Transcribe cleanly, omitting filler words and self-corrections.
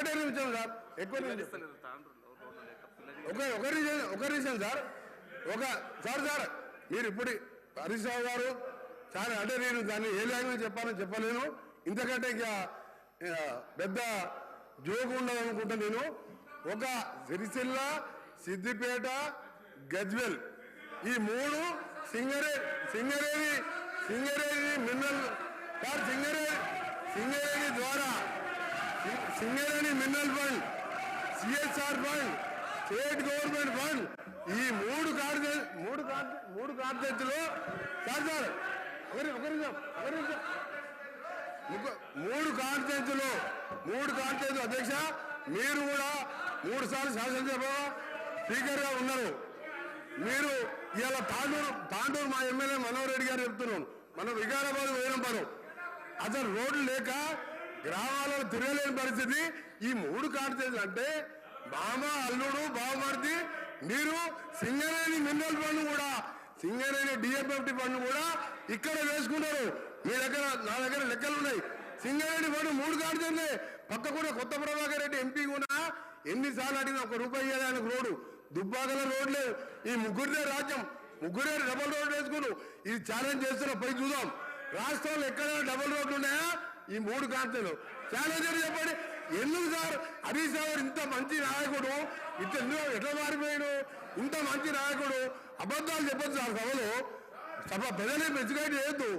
ఒకటే నిమిషం సార్, ఎక్కువ ఒక నిమిషం సార్. సార్ మీరు ఇప్పుడు హరీష్ రావు గారు చాలా అంటే నేను దాన్ని ఏ లాంగ్వేజ్ చెప్పాలని చెప్పలేను. ఇంతకంటే ఇంకా పెద్ద జోగు ఉండదు అనుకుంటా. నేను ఒక సిరిసిల్ల, సిద్దిపేట, గజ్వెల్ ఈ 3 సింగరేణి మినరల్ సార్ సింగరేణి ద్వారా Singareni mineral fund, CSR fund, state government fund ఈ 3 కార్యదర్శులు సార్ ఒక నిమిషం 3 కార్యదర్శులు అధ్యక్ష, మీరు కూడా 3 సార్లు శాసనసభ స్పీకర్గా ఉన్నారు. మీరు ఇలా తాండూరు మా ఎమ్మెల్యే మనోహర్ రెడ్డి గారు చెప్తున్నాను, మనం వికారాబాద్ వేలంపడం అసలు రోడ్లు లేక గ్రామాలలో తిరగలేని పరిస్థితి. ఈ 3 కార్యదర్శులు అంటే బామ, అల్లుడు, బావమర్ది. మీరు సింగరేణి మినరల్ ఫండ్ కూడా, సింగరేణి డిఎఫ్ఎఫ్టి ఫండ్ కూడా ఇక్కడ వేసుకున్నారు. మీ దగ్గర నా దగ్గర లెక్కలు ఉన్నాయి. సింగరేణి ఫండ్ 3 కార్యదర్శులే. పక్క కూడా కొత్త ప్రభాకర్ రెడ్డి ఎంపీ కూడా ఎన్నిసార్లు అడిగిన ₹1 ఇవ్వడానికి రోడ్డు, దుబ్బాకల రోడ్ లేదు. ఈ ముగ్గురిదే రాజ్యం, ముగ్గురే డబుల్ రోడ్ వేసుకున్నారు. ఇది ఛాలెంజ్ చేస్తున్నా, పై చూద్దాం రాష్ట్రంలో ఎక్కడైనా డబుల్ రోడ్లు ఉన్నాయా? ఈ 3 కార్యదర్శులు ఛాలెంజ్ చెప్పండి. ఎందుకు సార్ హరీష్ రావు ఇంత మంచి నాయకుడు ఎట్లా మారిపోయాడు? ఇంత మంచి నాయకుడు అబద్ధాలు చెప్పొచ్చు సార్ సభలో. ప్రజల్ని ఎడ్యుకేట్ చేయొద్దు.